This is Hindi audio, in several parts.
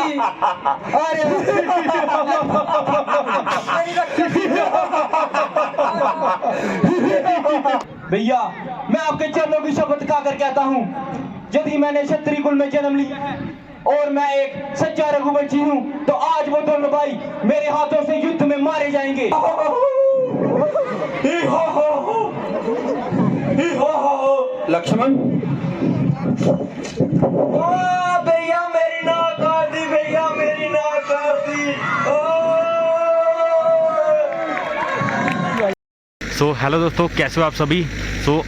अरे भैया मैं आपके चरणों की शपथ खाकर कहता हूँ, यदि मैंने क्षत्रिय कुल में जन्म लिया है और मैं एक सच्चा रघुवंशी हूँ, तो आज वो दोनों भाई मेरे हाथों से युद्ध में मारे जाएंगे। लक्ष्मण, भैया मेरी नाक काट दी, भैया मेरी नाक काट दी। सो हेलो दोस्तों, कैसे हो आप सभी।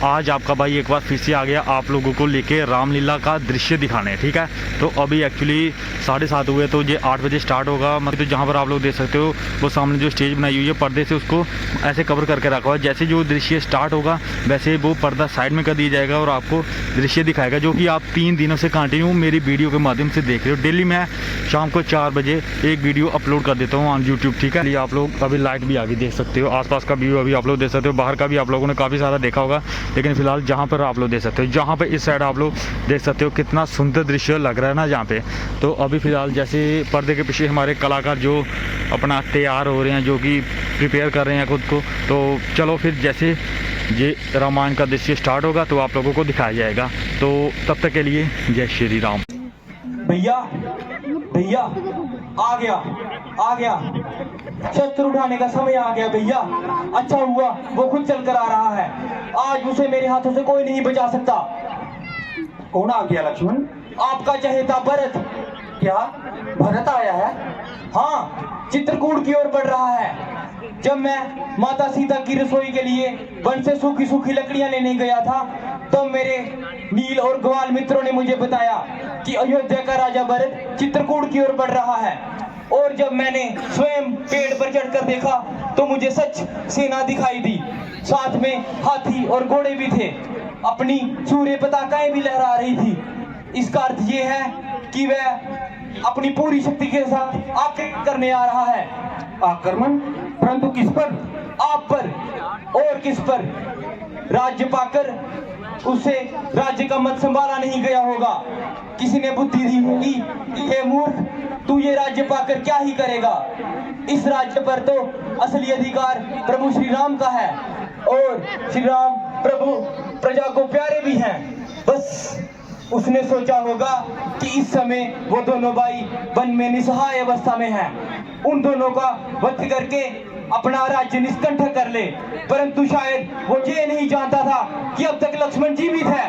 आज आपका भाई एक बार फिर से आ गया आप लोगों को लेके रामलीला का दृश्य दिखाने। ठीक है, तो अभी एक्चुअली 7:30 हुए, तो ये 8 बजे स्टार्ट होगा। मतलब तो जहाँ पर आप लोग देख सकते हो वो सामने जो स्टेज बनाई हुई है पर्दे से उसको ऐसे कवर करके रखा हुआ है। जैसे जो दृश्य स्टार्ट होगा वैसे वो पर्दा साइड में कर दिया जाएगा और आपको दृश्य दिखाएगा, जो कि आप 3 दिनों से कंटिन्यू मेरी वीडियो के माध्यम से देख रहे हो। डेली मैं शाम को 4 बजे एक वीडियो अपलोड कर देता हूँ ऑन यूट्यूब। ठीक है, आप लोग अभी लाइट भी आगे देख सकते हो, आसपास का व्यू अभी आप लोग देख सकते हो, बाहर का भी आप लोगों ने काफ़ी सारा देखा होगा, लेकिन फिलहाल जहाँ पर आप लोग देख सकते हो, जहाँ पे इस साइड आप लोग देख सकते हो कितना सुंदर दृश्य लग रहा है ना जहाँ पे। तो अभी फिलहाल जैसे पर्दे के पीछे हमारे कलाकार जो अपना तैयार हो रहे हैं, जो कि प्रिपेयर कर रहे हैं खुद को, तो चलो फिर जैसे ये रामायण का दृश्य स्टार्ट होगा तो आप लोगों को दिखाया जाएगा। तो तब तक के लिए जय श्री राम। भैया भैया आ गया शस्त्र उठाने का समय आ गया भैया। अच्छा हुआ वो खुद चल कर आ रहा है, आज उसे मेरे हाथों से कोई नहीं बचा सकता। कौन आ गया लक्ष्मण? आपका चहेता भरत। क्या भरत आया है? हाँ, चित्रकूट की ओर बढ़ रहा है। जब मैं माता सीता की रसोई के लिए वन से सूखी सूखी लकड़ियां लेने गया था, तो मेरे नील और ग्वाल मित्रों ने मुझे बताया कि अयोध्या का राजा भरत चित्रकूट की ओर बढ़ रहा है। और जब मैंने स्वयं पेड़ पर चढ़कर देखा तो मुझे सच सेना दिखाई दी, साथ में हाथी और घोड़े भी थे, अपनी सूर्य पताकाएं भी लहरा रही थी। इसका अर्थ ये है कि वह अपनी पूरी शक्ति के साथ आक्रमण करने आ रहा है। आक्रमण? परंतु किस पर? आप पर, और किस पर? राज्य पाकर उसे राज्य का मत संभाला नहीं गया होगा। किसी ने बुद्धि दी होगी, हे मूर्ख, तू ये राज्य पाकर क्या ही करेगा। इस राज्य पर तो असली अधिकार प्रभु श्री राम का है, और श्री राम प्रभु प्रजा को प्यारे भी हैं। बस उसने सोचा होगा कि इस समय वो दोनों भाई वन में निसहाय अवस्था में हैं, उन दोनों का वध करके अपना राज्य निष्कंठक कर ले। परंतु शायद वो ये नहीं जानता था कि अब तक लक्ष्मण जीवित है।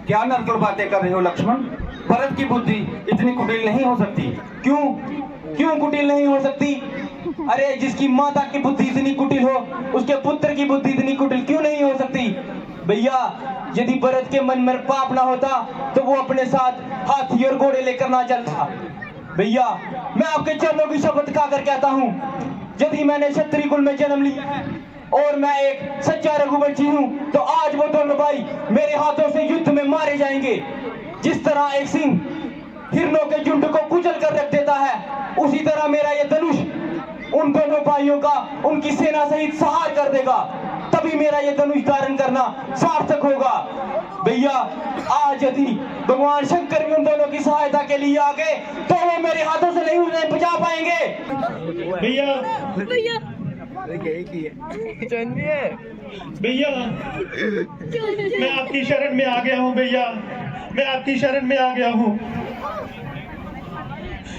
क्या नर्दुल बातें कर रहे हो लक्ष्मण? भरत की बुद्धि इतनी कुटिल नहीं हो सकती। क्यों कुटिल नहीं हो सकती? अरे जिसकी माता की बुद्धि इतनी कुटिल हो, उसके पुत्र की बुद्धि इतनी कुटिल क्यों नहीं हो सकती? भैया, यदि भरत के मन में पाप ना होता तो वो अपने साथ हाथी और घोड़े लेकर ना चलता। भैया, मैं आपके चरणों की शपथ खाकर कहता हूँ, यदि मैंने क्षत्रिय कुल में जन्म लिया है और मैं एक सच्चा रघुवंशी हूँ, तो आज वो दोनों भाई मेरे हाथों से युद्ध में मारे जाएंगे। जिस तरह एक सिंह हिरणों के झुंड को कुचल कर रख देता है, उसी तरह मेरा ये धनुष उन दोनों भाइयों का उनकी सेना सहित संहार कर देगा। तभी मेरा ये धनुष धारण करना सार्थक होगा। भैया, आज यदि भगवान शंकर भी उन दोनों की सहायता के लिए आ गए तो वो मेरे हाथों से नहीं उन्हें बचा पाएंगे। भैया भैया, मैं आपकी शरण में आ गया हूँ। भैया, मैं आपकी शरण में आ गया हूँ।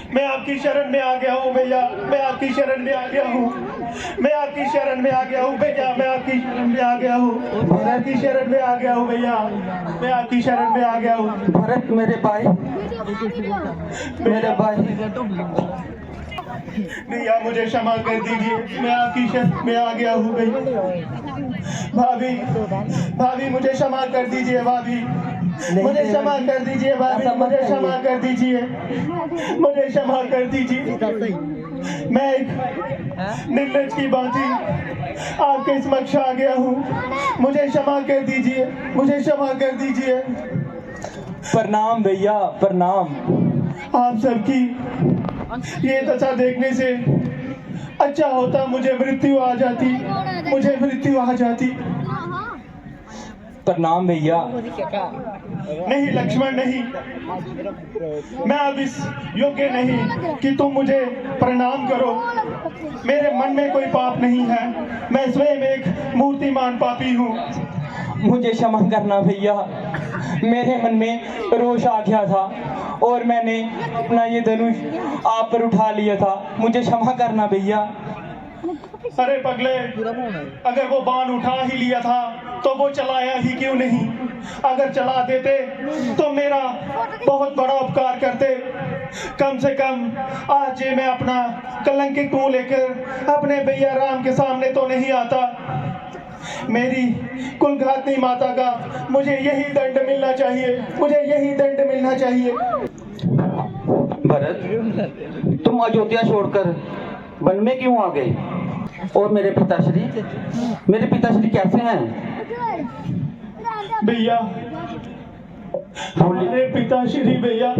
मैं आपकी शरण में आ गया हूँ भैया, मैं आपकी शरण में आ गया हूँ। मैं आपकी शरण में आ गया हूँ भैया, मैं आपकी शरण में आ गया हूँ। मैं आपकी शरण में आ गया हूँ भैया, मैं आपकी शरण में आ गया हूँ। भरत मेरे भाई, मेरे भाई। भैया मुझे क्षमा कर दीजिए, मैं आपकी शरण में आ गया हूँ भैया। भाभी मुझे क्षमा कर दीजिए, भाभी मुझे क्षमा कर दीजिए, भाभी मुझे क्षमा कर दीजिए, मुझे क्षमा कर दीजिए। मैं एक निर्लज की भांति आपके समक्ष आ गया हूँ, मुझे क्षमा कर दीजिए, मुझे क्षमा कर दीजिए। प्रणाम भैया, प्रणाम। आप सबकी ये दशा देखने से अच्छा होता मुझे मृत्यु आ जाती, मुझे मृत्यु आ जाती। प्रणाम भैया। नहीं लक्ष्मण नहीं, मैं अब इस योग्य नहीं कि तुम मुझे प्रणाम करो। मेरे मन में कोई पाप नहीं है, मैं स्वयं एक मूर्तिमान पापी हूँ। मुझे क्षमा करना भैया, मेरे मन में रोष आ गया था और मैंने अपना ये धनुष आप पर उठा लिया था, मुझे क्षमा करना भैया। अरे पगले, अगर वो बाण उठा ही लिया था तो वो चलाया ही क्यों नहीं? अगर चला देते तो मेरा बहुत बड़ा उपकार करते। कम से कम आज ये मैं अपना कलंकित मुंह लेकर अपने भैया राम के सामने तो नहीं आता। मेरी कुलघातनी माता का मुझे यही दंड मिलना चाहिए, मुझे यही दंड मिलना चाहिए। भरत, तुम अयोध्या छोड़कर वन में क्यों आ गए? और मेरे पिताश्री कैसे हैं? भैया, हमारे पिताश्री भैया,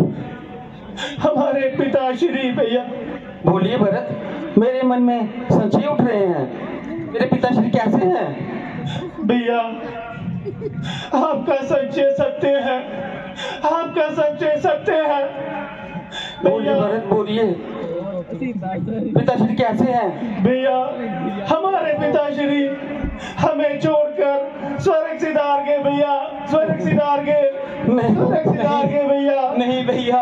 हमारे पिताश्री भैया। बोलिए भरत, मेरे मन में संशय उठ रहे हैं। मेरे पिताश्री कैसे हैं? भैया, आपका संशय सत्य है, आपका संशय सत्य है। बोलिए भरत, बोलिए, पिताश्री कैसे हैं? भैया, हमारे पिताश्री हमें छोड़कर स्वर्ग सिधार गए भैया, स्वर्ग सिधार गए, स्वर्ग सिधार गए भैया। नहीं भैया,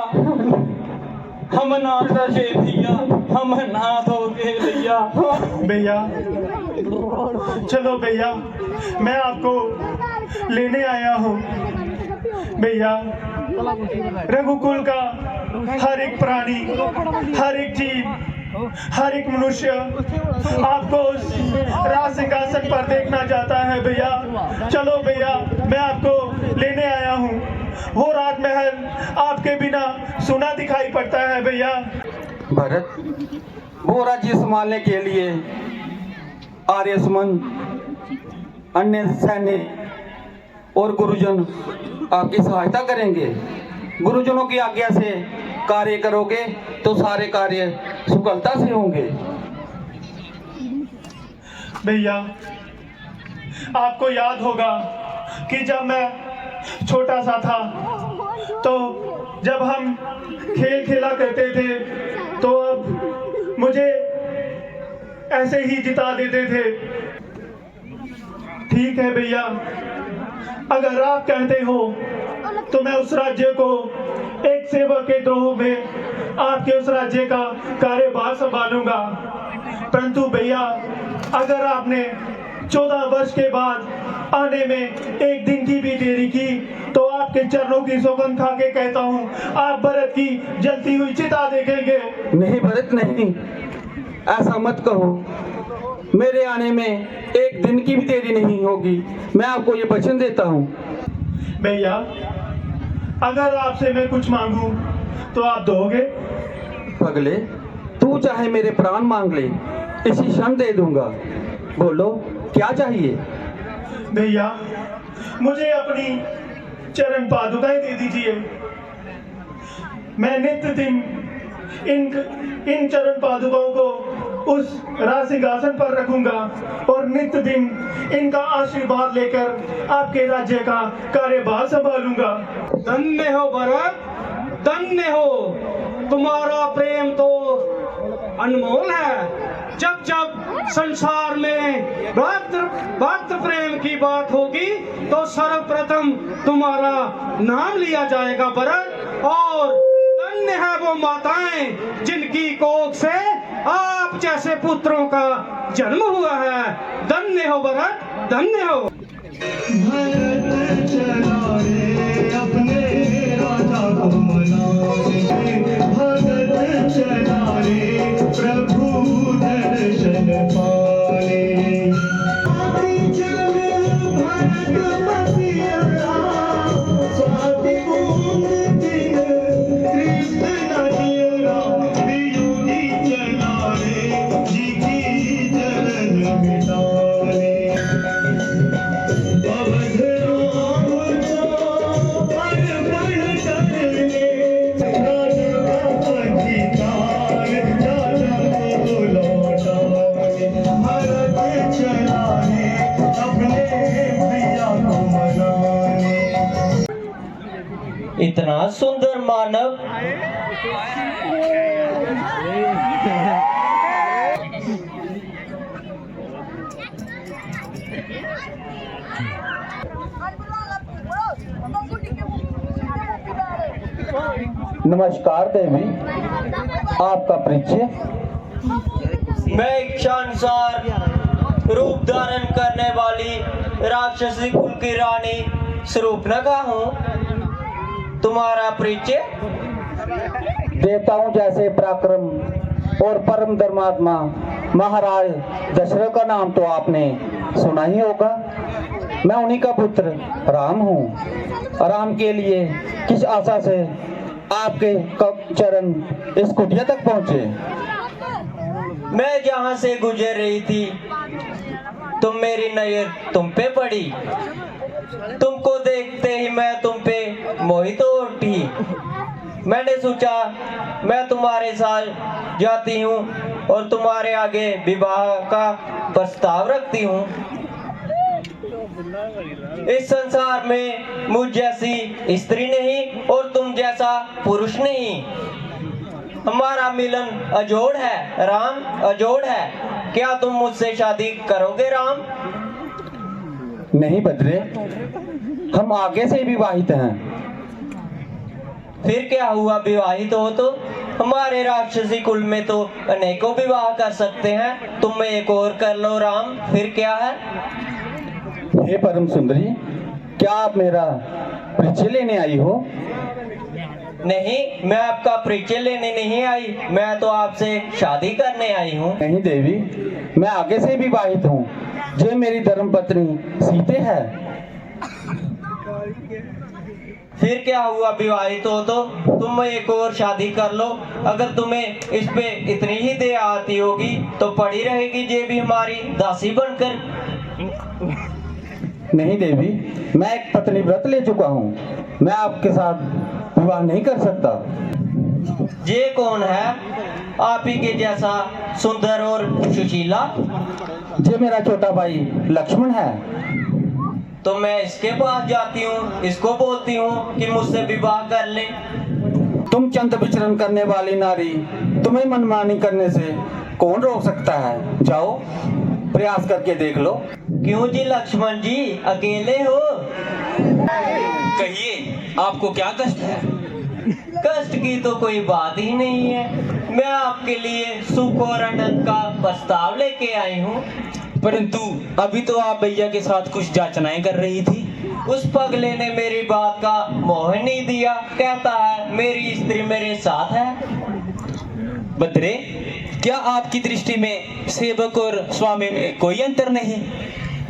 हम अनाथ थे भैया, हम अनाथ हो गए भैया। भैया चलो भैया, मैं आपको लेने आया हूँ। भैया, रघुकुल का हर एक प्राणी, हर एक जीव, हर एक मनुष्य आपको उस राज सिंहासन पर देखना चाहता है भैया। चलो भैया, मैं आपको लेने आया हूँ। वो राजमहल आपके बिना सुना दिखाई पड़ता है भैया। भरत, वो राज्य संभालने के लिए आर्यसमन, अन्य सैन्य और गुरुजन आपकी सहायता करेंगे। गुरुजनों की आज्ञा से कार्य करोगे तो सारे कार्य सुगमता से होंगे। भैया, आपको याद होगा कि जब मैं छोटा सा था तो जब हम खेल खेला करते थे तो अब मुझे ऐसे ही जिता देते थे। ठीक है भैया, अगर आप कहते हो तो मैं उस राज्य को एक सेवक के द्रोह में आपके उस राज्य का कार्यभार संभालूंगा। परंतु भैया, अगर आपने 14 वर्ष के बाद आने में एक दिन की भी देरी की तो आपके चरणों की सौगंध खा के कहता हूँ, आप भरत की जलती हुई चिता देखेंगे। नहीं भरत, नहीं, ऐसा मत कहो। मेरे आने में एक दिन की भी देरी नहीं होगी, मैं आपको ये वचन देता हूँ। भैया, अगर आपसे मैं कुछ मांगूं तो आप दोगे? पगले, तू चाहे मेरे प्राण मांग ले, इसी क्षण दे दूंगा। बोलो, क्या चाहिए? भैया, मुझे अपनी चरण पादुकाएं दे दीजिए। मैं नित्य दिन इन चरण पादुकाओं को उस राज सिंहासन पर रखूंगा और नित्य दिन इनका आशीर्वाद लेकर आपके राज्य का कार्यभार संभालूंगा। धन्य हो भरत, धन्य हो, तुम्हारा प्रेम तो अनमोल है। जब जब संसार में भक्त प्रेम की बात होगी तो सर्वप्रथम तुम्हारा नाम लिया जाएगा भरत। और धन्य है वो माताएं जिनकी कोख से आप जैसे पुत्रों का जन्म हुआ है। धन्य हो भरत, धन्य हो। भरत चला रे अपने राजा को मनाने, भरत चला रे प्रभु दर्शन पाने। इतना सुंदर मानव नमस्कार देवी, आपका परिचय? मैं एक शानदार रूप धारण करने वाली राक्षसी कुल की रानी स्वरूपनखा हूँ। तुम्हारा परिचय? देवताओं जैसे पराक्रम और परम धर्मात्मा महाराज दशरथ का नाम तो आपने सुना ही होगा। मैं उन्हीं का पुत्र राम हूँ। राम के लिए किस आशा से आपके चरण इस कुटिया तक पहुँचे? मैं जहाँ से गुजर रही थी तुम मेरी नजर तुम पे पड़ी। तुमको देखते ही मैं तुम पे मोहित हो उठी। मैंने सोचा मैं तुम्हारे साथ जाती हूँ और तुम्हारे आगे विवाह का प्रस्ताव रखती हूँ। इस संसार में मुझ जैसी स्त्री नहीं और तुम जैसा पुरुष नहीं। हमारा मिलन अजोड़ है राम, अजोड़ है। क्या तुम मुझसे शादी करोगे राम? नहीं बद्रे, हम आगे से विवाहित हैं। फिर क्या हुआ, विवाहित हो तो? हमारे राक्षसी कुल में तो अनेकों विवाह कर सकते हैं, तुम में एक और कर लो राम। फिर क्या है? हे परम सुंदरी, क्या आप मेरा परिचय लेने आई हो? नहीं, मैं आपका परिचय लेने नहीं आई, मैं तो आपसे शादी करने आई हूँ। नहीं देवी, मैं आगे से विवाहित हूँ। जो मेरी धर्मपत्नी सीते है। फिर क्या हुआ, विवाहित हो तो तुम एक और शादी कर लो। अगर तुम्हें इस पे इतनी ही दया आती होगी तो पड़ी रहेगी ये भी हमारी दासी बनकर। नहीं देवी, मैं एक पत्नी व्रत ले चुका हूँ। मैं आपके साथ विवाह नहीं कर सकता। ये कौन है आप ही के जैसा सुंदर और सुशीला? ये मेरा छोटा भाई लक्ष्मण है। तो मैं इसके पास जाती हूँ, इसको बोलती हूँ कि मुझसे विवाह कर ले। तुम चंद विचरण करने वाली नारी, तुम्हें मनमानी करने से कौन रोक सकता है? जाओ, प्रयास करके देख लो। क्यों जी लक्ष्मण जी, अकेले हो? कहिए, आपको क्या कष्ट है? कष्ट की तो कोई बात ही नहीं है। मैं आपके लिए सुख और आनंद का प्रस्ताव लेके आई हूँ। परंतु अभी तो आप भैया के साथ कुछ जांचनाएं कर रही थी। उस पगले ने मेरी बात का मोह नहीं दिया, कहता है मेरी स्त्री मेरे साथ है। बद्रे, क्या आपकी दृष्टि में सेवक और स्वामी में कोई अंतर नहीं?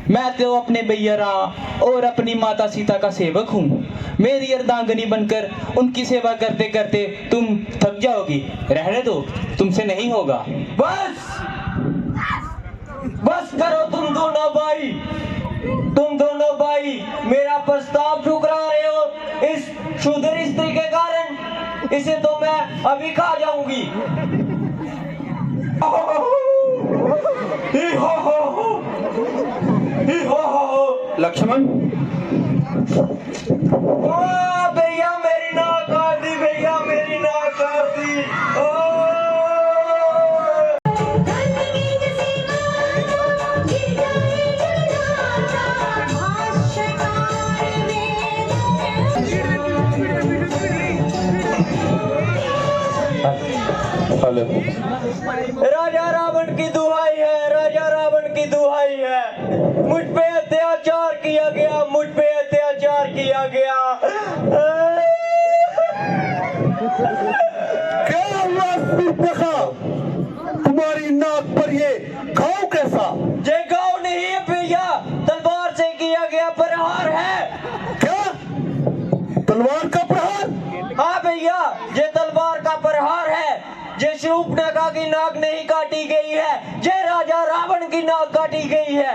मैं तो अपने भैया राम और अपनी माता सीता का सेवक हूँ। मेरी अर्धांगिनी बनकर उनकी सेवा करते करते तुम थक जाओगी। रहने दो, तुमसे नहीं होगा। बस बस करो तुम दोनों भाई मेरा प्रस्ताव ठुकरा रहे हो इस शूद्र स्त्री के कारण। इसे तो मैं अभी खा जाऊंगी। लक्ष्मण, भैया मेरी नाक काट दी, भैया मेरी नाक काट दी। राजा रावण की दुहाई है, राजा रावण की दुहाई है। मुझ पे अत्याचार किया गया, मुझ पे अत्याचार किया गया। क्या हुआ सूर्पनखा? तुम्हारी नाक पर ये घाव कैसा? ये गाँव नहीं है भैया, तलवार से किया गया प्रहार है। क्या तलवार का प्रहार? हाँ भैया, ये तलवार का प्रहार है। ये शूर्पनखा की नाक नहीं काटी गई है, ये राजा रावण की नाक काटी गई है।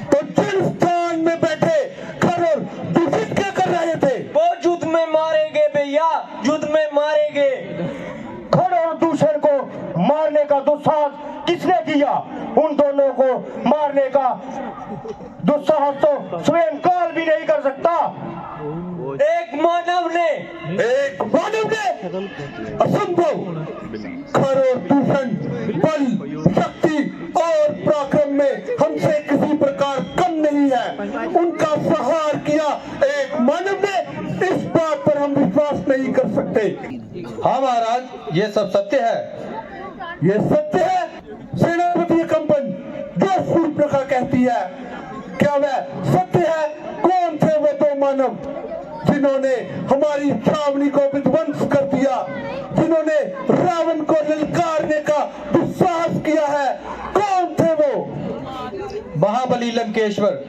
तो जिस स्थान में बैठे खरर दूषित क्या कर रहे थे? वो युद्ध में मारेंगे भैया, युद्ध में मारेंगे। खर और दूषण को मारने का दुस्साहस किसने किया? उन दोनों को मारने का दुस्साहस तो स्वयं काल भी नहीं कर सकता। एक मानव ने असंभव खर और दूषण, बल, शक्ति और पराक्रम में हमसे किसी प्रकार कम नहीं है, उनका संहार किया एक मानव ने, इस बात पर हम विश्वास नहीं कर सकते। हाँ महाराज, ये सब सत्य है। ये सत्य है। सेनापति कंपन जो शूर्पणखा कहती है, क्या वह सत्य है? कौन थे वो दो मानव जिन्होंने हमारी छावनी को विध्वंस कर दिया, जिन्होंने रावण को ललकारने का दुस्साहस किया है? कौन थे वो? महाबली लंकेश्वर,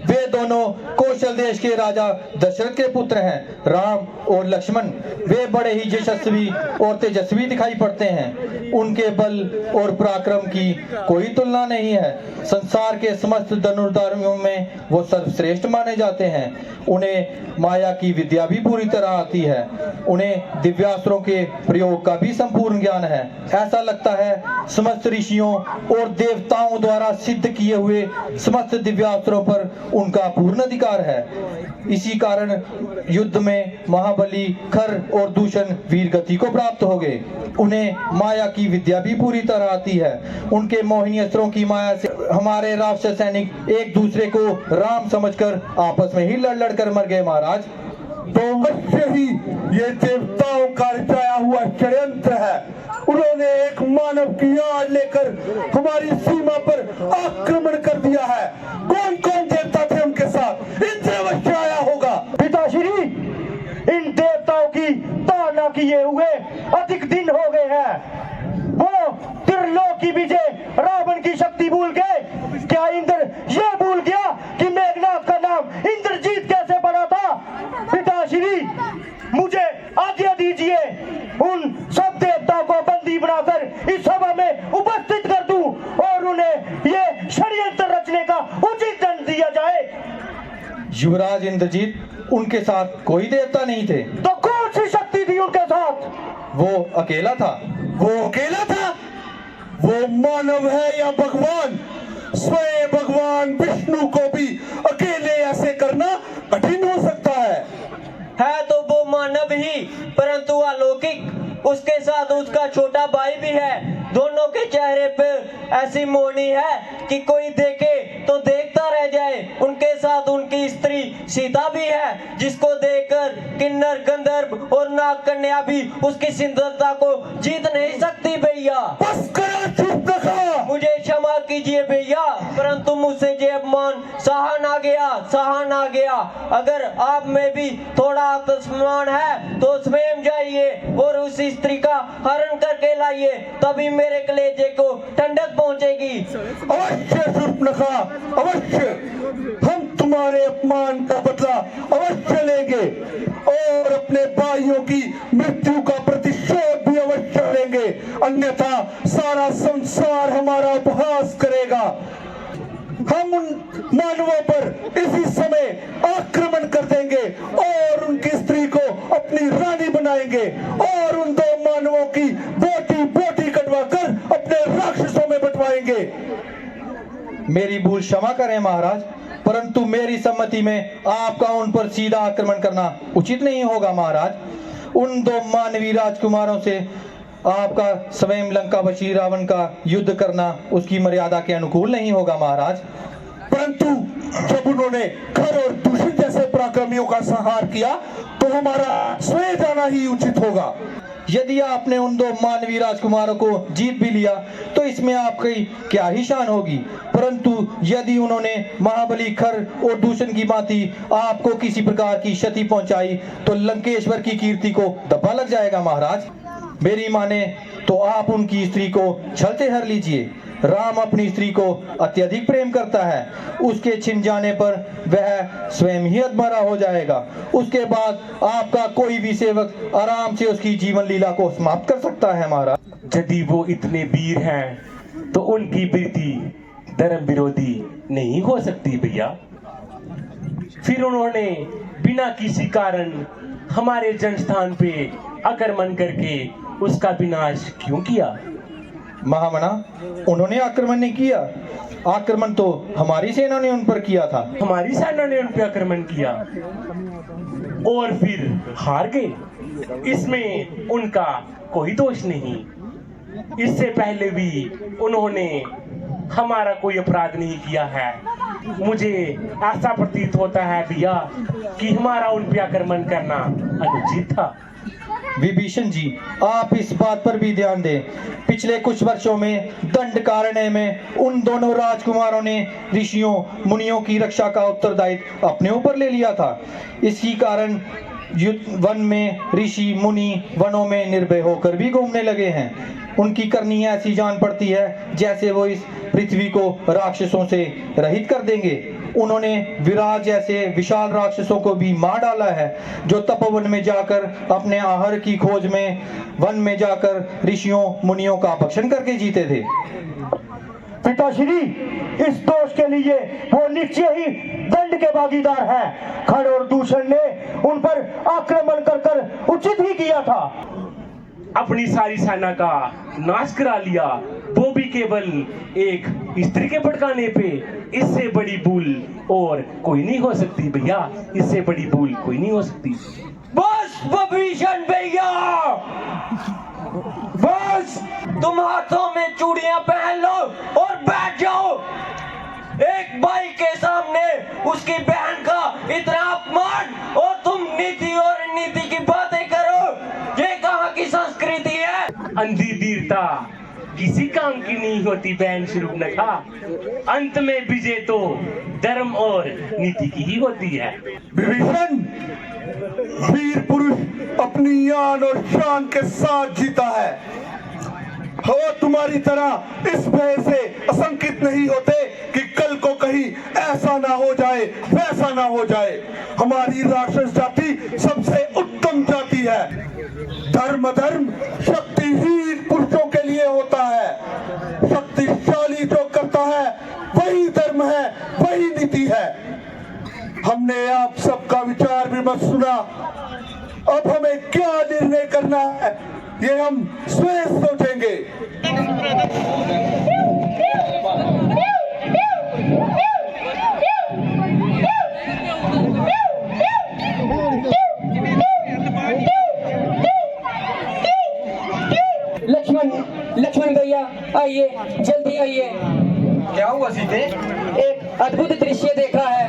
वे दोनों कौशल देश के राजा दशरथ के पुत्र हैं, राम और लक्ष्मण। वे बड़े ही यशस्वी और तेजस्वी दिखाई पड़ते हैं। उनके बल और पराक्रम की कोई तुलना नहीं है। संसार के समस्त धनुर्धारियों में वो सर्वश्रेष्ठ माने जाते हैं। उन्हें माया की विद्या भी पूरी तरह आती है। उन्हें दिव्यास्त्रों के प्रयोग का भी संपूर्ण ज्ञान है। ऐसा लगता है समस्त ऋषियों और देवताओं द्वारा सिद्ध किए हुए समस्त दिव्यास्त्रों पर उनका पूर्ण अधिकार है। इसी कारण युद्ध में महाबली खर और दूषण वीर गति को प्राप्त हो गए। उन्हें माया की विद्या भी पूरी तरह आती है। उनके मोहिनी अस्त्रों की माया से हमारे राक्षस सैनिक एक दूसरे को राम समझकर आपस में ही लड़ कर मर गए महाराज। तो अवश्य ही ये देवताओं का रचाया हुआ षड्यंत्र है। उन्होंने एक मानव की आड़ लेकर हमारी सीमा पर आक्रमण कर दिया है। कौन कौन देवता थे उनके साथ? इनसे अवश्य आया होगा। पिताश्री, इन देवताओं की ताड़ना किए हुए अधिक दिन हो गए हैं। वो त्रिलोकी विजय रावण की शक्ति भूल गए। क्या इंद्र ये भूल गया कि मेघनाथ का नाम इंद्रजीत कैसे पड़ा था? पिताश्री, मुझे आज्ञा दीजिए, उन सब देवताओं को बंदी बनाकर इस सभा में उपस्थित कर दूं और उन्हें ये षड्यंत्र रचने का उचित दंड दिया जाए। युवराज इंद्रजीत, उनके साथ कोई देवता नहीं थे। तो कौन सी शक्ति थी उनके साथ? वो अकेला था। वो अकेला था? वो मानव है या भगवान? स्वयं भगवान विष्णु को भी अकेले ऐसे करना कठिन हो सकता है तो वो मानव ही, परंतु अलौकिक। उसके साथ उसका छोटा भाई भी है। दोनों के चेहरे पर ऐसी मोहनी है कि कोई देखे तो देखता रह जाए। उनके साथ उनकी स्त्री सीता भी है, जिसको देखकर किन्नर, गंधर्व और नाग कन्या भी उसकी सुंदरता को जीत नहीं सकती भैया। बस करो, चुप रखो। मुझे क्षमा कीजिए भैया, परंतु मुझसे ये अपमान सहा ना गया। अगर आप में भी थोड़ा आत्मसम्मान है तो स्वयं जाइए और उस स्त्री का हरण करके लाइए, तभी मेरे कलेजे को ठंडक पहुंचेगी। अवश्य शूर्पणखा, अवश्य हम तुम्हारे अपमान का बदला अवश्य लेंगे और अपने भाइयों की मृत्यु का प्रतिशोध भी अवश्य लेंगे, अन्यथा सारा संसार हमारा उपहास करेगा। हम उन मानवों पर इसी समय आक्रमण कर देंगे और उनकी स्त्री को अपनी रानी बनाएंगे और उन दो मानवों की बोटी बोटी कटवा कर अपने राक्षसों में बंटवाएंगे। मेरी भूल क्षमा करें महाराज, परंतु मेरी सम्मति में आपका उन पर सीधा आक्रमण करना उचित नहीं होगा महाराज। उन दो मानवी राजकुमारों से आपका स्वयं लंकावशी रावण का युद्ध करना उसकी मर्यादा के अनुकूल नहीं होगा महाराज। परंतु जब उन्होंने खर और दूषण जैसे पराक्रमियों का संहार किया तो हमारा स्वयं जाना ही उचित होगा। यदि आपने उन दो मानवी राजकुमारों को जीत भी लिया तो इसमें आपकी क्या ही शान होगी, परंतु यदि उन्होंने महाबली खर और दूषण की भांति आपको किसी प्रकार की क्षति पहुंचाई तो लंकेश्वर की कीर्ति को धब्बा लग जाएगा महाराज। मेरी माने तो आप उनकी स्त्री को छल से हर लीजिए। राम अपनी स्त्री को अत्यधिक प्रेम करता है। उसके छिन जाने पर वह स्वयं ही अधमरा हो जाएगा। उसके बाद आपका कोई भी सेवक आराम से उसकी जीवन लीला को समाप्त कर सकता है महाराज। यदि वो इतने वीर हैं तो उनकी प्रीति धर्म विरोधी नहीं हो सकती भैया। फिर उन्होंने बिना किसी कारण हमारे जनस्थान पे आक्रमण करके उसका विनाश क्यों किया? महामना, उन्होंने आक्रमण नहीं किया। आक्रमण तो हमारी सेना ने उन पर किया था। हमारी सेना ने उन पर आक्रमण किया? और फिर हार गए, इसमें उनका कोई दोष नहीं। इससे पहले भी उन्होंने हमारा कोई अपराध नहीं किया है। मुझे ऐसा प्रतीत होता है भैया कि हमारा उन पे आक्रमण करना अनुचित था। विभीषण जी, आप इस बात पर भी ध्यान दें, पिछले कुछ वर्षों में दंडकारण्य में उन दोनों राजकुमारों ने ऋषियों मुनियों की रक्षा का उत्तरदायित्व अपने ऊपर ले लिया था। इसी कारण वन में ऋषि मुनि वनों में निर्भय होकर भी घूमने लगे हैं। उनकी करनी ऐसी जान पड़ती है जैसे वो इस पृथ्वी को राक्षसों से रहित कर देंगे। उन्होंने विराट जैसे विशाल राक्षसों को भी मार डाला है, जो तपोवन में जाकर अपने आहार की खोज में वन में जाकर ऋषियों मुनियों का भक्षण करके जीते थे। पिताश्री, इस दोष के लिए वो निश्चय ही दंड के भागीदार हैं। खड़ और दूषण ने उन पर आक्रमण कर उचित ही किया था। अपनी सारी सेना का नाश करा लिया, वो भी केवल एक स्त्री के भड़काने पे। इससे बड़ी भूल और कोई नहीं हो सकती भैया, इससे बड़ी भूल कोई नहीं हो सकती। बस विभीषण भैया, बस तुम हाथों में चूड़ियां पहन लो और बैठ जाओ। एक भाई के सामने उसकी बहन का इतना अपमान और तुम नीति और नीति की बातें करो। ये कहाँ की संस्कृति है? अंधी वीरता किसी काम की नहीं होती बहन शूर्पणखा। अंत में विजय तो धर्म और नीति की ही होती है। विभीषण, वीर पुरुष अपनी यान और शान के साथ जीता है। वो तुम्हारी तरह इस भय से आशंकित नहीं होते कि कल को कहीं ऐसा ना हो जाए, वैसा ना हो जाए। हमारी राक्षस जाति सबसे उत्तम जाति है। धर्म शक्तिहीन पुरुषों के लिए होता है। शक्तिशाली जो करता है वही धर्म है, वही नीति है। हमने आप सबका विचार विमर्श सुना। अब हमें क्या निर्णय करना है ये हम स्वयं सोचेंगे। लक्ष्मण भैया आइए, जल्दी आइए। क्या हुआ सीते? एक अद्भुत दृश्य देखा है।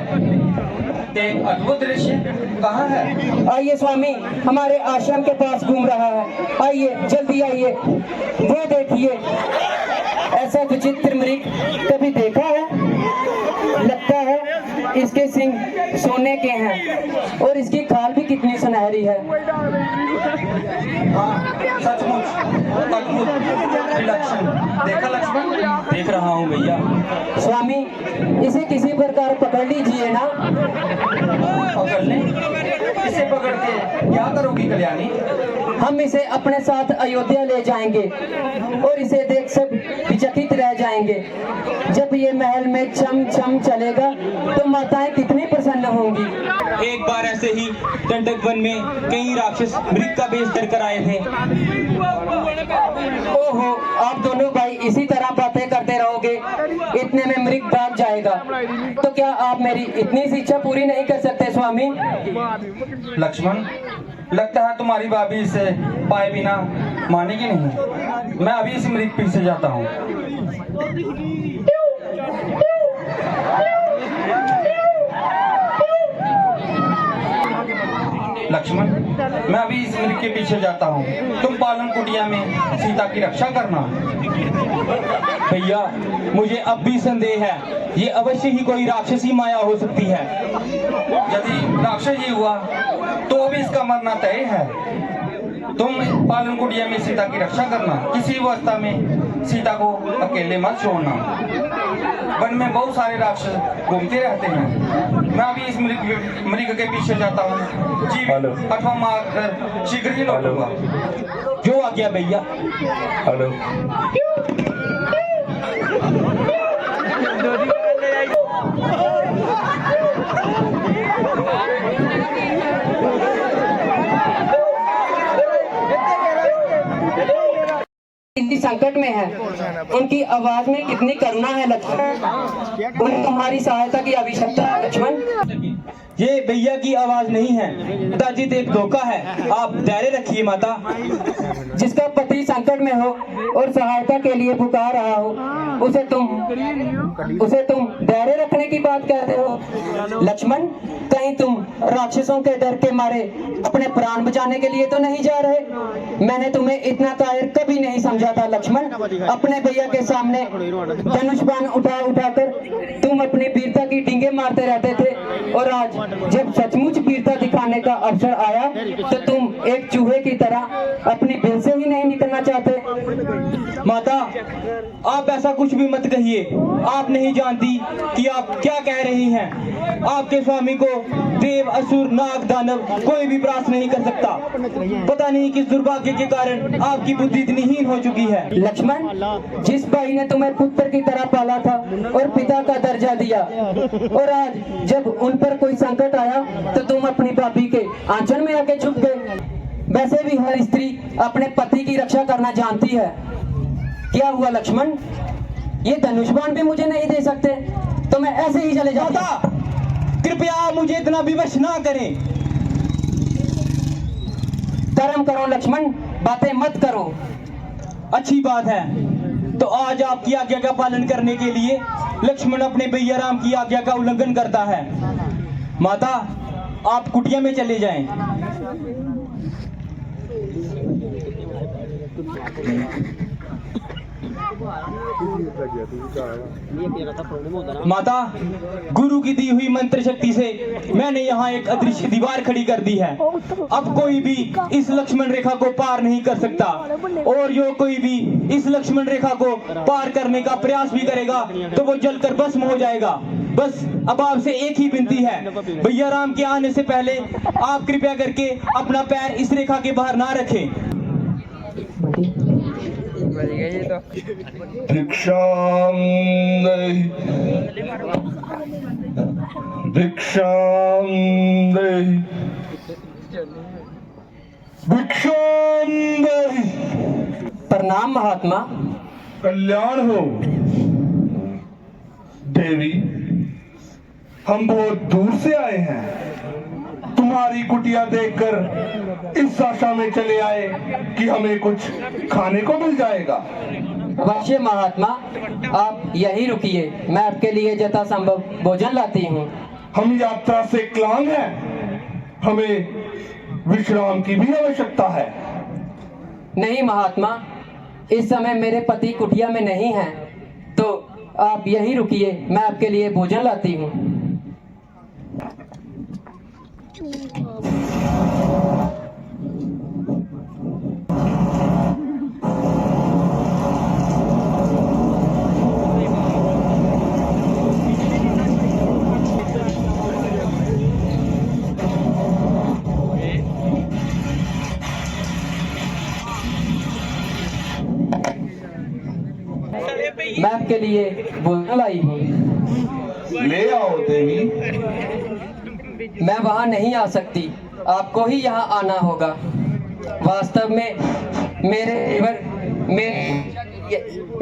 एक अद्भुत दृश्य कहाँ है? आइए स्वामी, हमारे आश्रम के पास घूम रहा है। आइए, जल्दी आइए। वो देखिए, ऐसा विचित्र मृग कभी देखा है? लगता है इसके सिंग सोने के हैं और इसकी खाल भी कितनी सुनहरी है। सचमुच अद्भुत विलक्षण। देखा लक्ष्मण? देख रहा हूँ भैया। स्वामी, इसे किसी प्रकार पकड़ लीजिए ना। पकड़ ले? इसे पकड़ के क्या करोगी कल्याणी? हम इसे अपने साथ अयोध्या ले जाएंगे और इसे देख सब विचकित रह जाएंगे। जब ये महल में चम चम चलेगा तो माताएं कितनी प्रसन्न होंगी। एक बार ऐसे ही दंडक वन में कई राक्षस मृग का भेष धरकर आए थे। ओहो, आप दोनों भाई इसी तरह बातें करते रहोगे, इतने में मृग भाग जाएगा। तो क्या आप मेरी इतनी सी इच्छा पूरी नहीं कर सकते स्वामी? लक्ष्मण, लगता है तुम्हारी भाभी इसे पाए बिना मानेगी नहीं। मैं अभी इस मृग पीछे जाता हूँ। लक्ष्मण, मैं अभी इस मृग के पीछे जाता हूँ। तुम पालन कुटिया में सीता की रक्षा करना। भैया, मुझे अब भी संदेह है, ये अवश्य ही कोई राक्षसी माया हो सकती है। यदि राक्षस ही हुआ तो भी इसका मरना तय है। तुम पालन कुटिया में सीता की रक्षा करना। किसी अवस्था में सीता को अकेले मत छोड़ना। वन में बहुत सारे राक्षस घूमते रहते हैं। मैं अभी इस मृग के पीछे जाता हूँ। जीवित अथवा मारकर शीघ्र ही लौटूंगा। जो आ गया भैया। हेलो। कितनी संकट में है, उनकी आवाज में कितनी करुणा है लक्ष्मण। उन्हें तुम्हारी सहायता की आवश्यकता है लक्ष्मण। ये भैया की आवाज नहीं है, कदाचित एक धोखा है। आप धैर्य रखिए माता। जिसका पति संकट में हो और सहायता के लिए पुकार रहा हो, उसे तुम धैर्य रखने की बात कहते हो। लक्ष्मण, कहीं तुम राक्षसों के डर के मारे अपने प्राण बचाने के लिए तो नहीं जा रहे? मैंने तुम्हें इतना कायर कभी नहीं समझा था लक्ष्मण। अपने भैया के सामने धनुष बाण उठा कर तुम अपनी वीरता की डींगे मारते रहते थे, और आज जब सचमुच वीरता दिखाने का अवसर आया तो तुम एक चूहे की तरह अपनी बिल से ही नहीं निकलना चाहते। माता, आप ऐसा कुछ भी मत कहिए। आप नहीं जानती कि आप क्या कह रही हैं। आपके स्वामी को देव, असुर, नाग, दानव कोई भी परास्त नहीं कर सकता। पता नहीं किस दुर्भाग्य के कारण आपकी बुद्धि इतनी हीन हो चुकी है। लक्ष्मण, जिस भाई ने तुम्हें पुत्र की तरह पाला था और पिता का दर्जा दिया, और आज जब उन पर कोई संकट आया तो तुम अपनी भाभी के आंचल में आके छुप गए। वैसे भी हर स्त्री अपने पति की रक्षा करना जानती है। क्या हुआ लक्ष्मण? ये धनुष बाण भी मुझे नहीं दे सकते तो मैं ऐसे ही चले जाता। कृपया मुझे इतना विवश ना करें। कर्म करो लक्ष्मण, बातें मत करो। अच्छी बात है, तो आज आपकी आज्ञा का पालन करने के लिए लक्ष्मण अपने भैया राम की आज्ञा का उल्लंघन करता है। माता, आप कुटिया में चले जाएं। माता, गुरु की दी हुई मंत्र शक्ति से मैंने यहाँ एक अदृश्य दीवार खड़ी कर दी है। अब कोई भी इस लक्ष्मण रेखा को पार नहीं कर सकता, और जो कोई भी इस लक्ष्मण रेखा को पार करने का प्रयास भी करेगा तो वो जलकर भस्म हो जाएगा। बस अब आपसे एक ही विनती है, भैया राम के आने से पहले आप कृपया करके अपना पैर इस रेखा के बाहर ना रखें। भिक्षाम देहि, भिक्षाम देहि, भिक्षाम देहि। प्रणाम महात्मा। कल्याण हो देवी, हम बहुत दूर से आए हैं। तुम्हारी कुटिया देखकर इस आशा में चले आए कि हमें कुछ खाने को मिल जाएगा। अवश्य महात्मा, आप यहीं रुकिए, मैं आपके लिए यथा संभव भोजन लाती हूँ। हम यात्रा से क्लांत हैं, हमें विश्राम की भी आवश्यकता है। नहीं महात्मा, इस समय मेरे पति कुटिया में नहीं हैं, तो आप यहीं रुकिए, मैं आपके लिए भोजन लाती हूँ। मैं आपके लिए भोजन लाई हूँ। ले आओ देवी। मैं वहाँ नहीं आ सकती, आपको ही यहाँ आना होगा। वास्तव में मेरे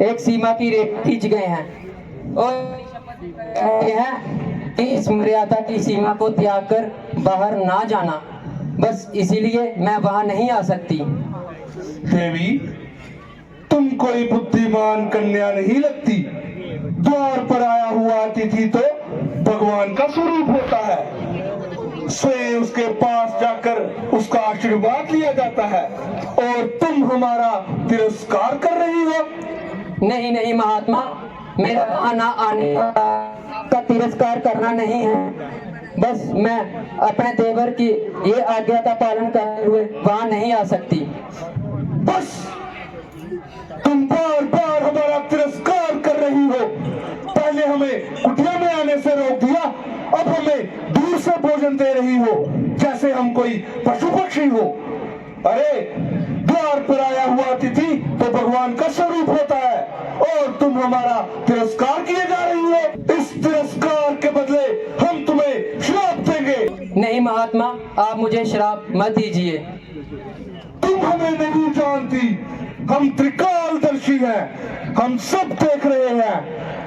एक सीमा की रेखा खींच गए हैं, और यह इस मर्यादा की सीमा को त्याग कर बाहर ना जाना, बस इसीलिए मैं वहाँ नहीं आ सकती। देवी, तुम कोई बुद्धिमान कन्या नहीं लगती। द्वार पर आया हुआ अतिथि तो भगवान का स्वरूप होता है। स्वयं उसके पास जाकर उसका आशीर्वाद लिया जाता है, और तुम हमारा तिरस्कार कर रही हो। नहीं नहीं महात्मा, मेरा आना आने का तिरस्कार करना नहीं है, बस मैं अपने देवर की ये आज्ञा का पालन करते हुए वहाँ नहीं आ सकती। बस तुम बार बार हमारा तिरस्कार कर रही हो। पहले हमें कुटिया में आने से रोक दिया, अब हमें दूर से भोजन दे रही हो जैसे हम कोई पशु पक्षी हो। अरे, द्वार पर आया हुआ अतिथि तो भगवान का स्वरूप होता है, और तुम हमारा तिरस्कार किए जा रही हो। इस तिरस्कार के बदले हम तुम्हें श्राप देंगे। नहीं महात्मा, आप मुझे श्राप मत दीजिए। तुम हमें नहीं जानती, हम त्रिकालदर्शी हैं, हम सब देख रहे हैं।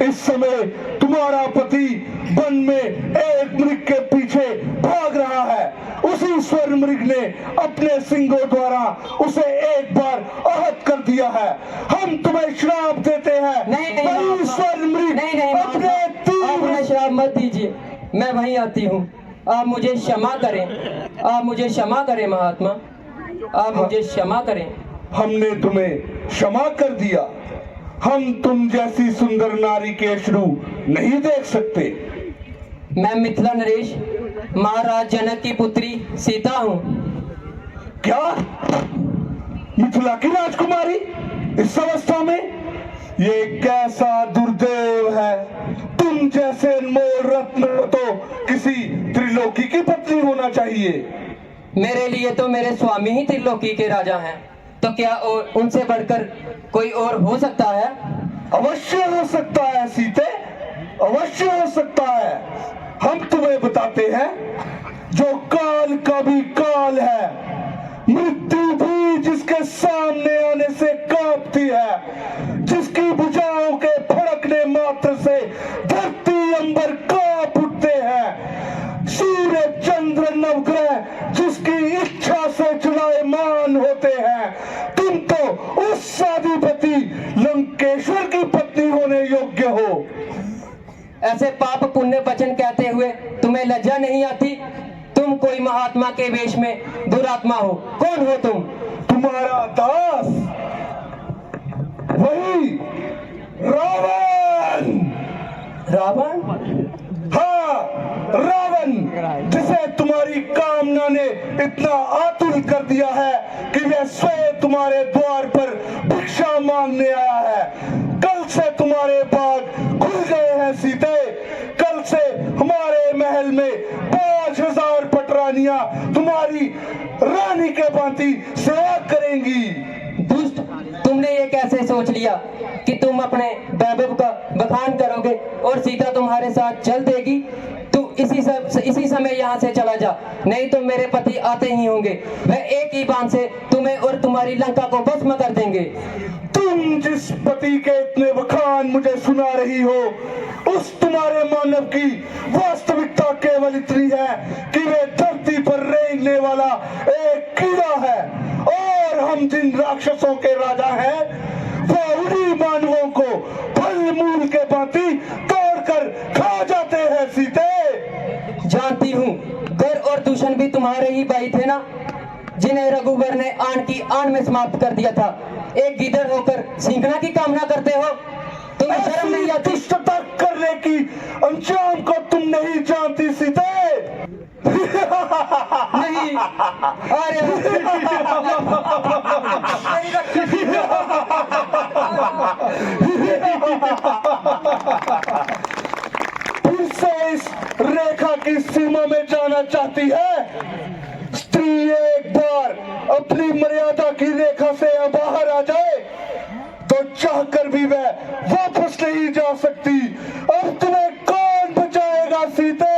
इस समय तुम्हारा पति वन में एक मृग के पीछे भाग रहा है। उसी स्वर्ण मृग ने अपने सिंगों द्वारा उसे एक बार आहत कर दिया है। हम तुम्हें श्राप देते हैं। वही स्वर्ण मृग अपने आप मुझे श्राप मत दीजिए, मैं वहीं आती हूँ। आप मुझे क्षमा करें, आप मुझे क्षमा करें महात्मा, आप मुझे क्षमा करें। हमने तुम्हें क्षमा कर दिया। हम तुम जैसी सुंदर नारी के अश्रु नहीं देख सकते। मैं मिथिला नरेश महाराज जनक की पुत्री सीता हूँ। क्या? मिथिला की राजकुमारी इस अवस्था में? ये कैसा दुर्दैव है। तुम जैसे अनमोल रत्न तो किसी त्रिलोकी की पत्नी होना चाहिए। मेरे लिए तो मेरे स्वामी ही त्रिलोकी के राजा हैं, तो क्या उनसे बढ़कर कोई और हो सकता है? अवश्य हो सकता है सीते, अवश्य हो सकता है। हम तुम्हें बताते हैं, जो काल का भी काल है, मृत्यु भी जिसके सामने आने से कांपती है, जिसकी भुजाओं के फड़कने मात्र से धरती अंबर कांप उठते हैं, सूर्य चंद्र नवग्रह जिसकी इच्छा से चलायमान होते हैं। तुम तो उस साधुपति लंकेश्वर की पत्नी होने योग्य हो। ऐसे पाप पुण्य वचन कहते हुए तुम्हें लज्जा नहीं आती? तुम कोई महात्मा के वेश में दुरात्मा हो। कौन हो तुम? तुम्हारा दास, वही रावण। रावण? हाँ, रावण, जिसे तुम्हारी कामना ने इतना आतुर कर दिया है कि वह स्वयं तुम्हारे द्वार पर भिक्षा मांगने आया है। कल से तुम्हारे बाग खुल गए हैं सीते। कल से हमारे महल में 5000 पटरानियां तुम्हारी रानी के भांति सेवा करेंगी। दुष्ट, तुमने ये कैसे सोच लिया कि तुम अपने वैभव का बखान करोगे और सीता तुम्हारे साथ चल देगी? तू इसी समय यहाँ से चला जा, नहीं तो मेरे पति आते ही होंगे। वह एक ही बाण से तुम्हें और तुम्हारी लंका को भस्म कर देंगे। तुम जिस पति के इतने बखान मुझे सुना रही हो, उस तुम्हारे मानव की वास्तविकता केवल इतनी है कि वे धरती पर रेंगने वाला एक कीड़ा है, और हम जिन राक्षसों के राजा हैं, वो उन्हीं मानवों को फल मूल के भांति तोड़कर खा जाते हैं सीते। जानती हूँ, गर और दूषण भी तुम्हारे ही भाई थे ना, जिन्हें रघुवर ने आन की आन में समाप्त कर दिया था। एक गिदड़ होकर सिंघना की कामना करते हो? तुम्हें शर्म नहीं आती? दुष्टता करने की अंजाम को तुम नहीं जानती सीते। नहीं, अरे फिर से इस रेखा की सीमा में जाना चाहती है। स्त्री एक बार अपनी मर्यादा की रेखा से बाहर आ जाए तो चाहकर भी वह वापस नहीं जा सकती। अब तुम्हें कौन बचाएगा सीते?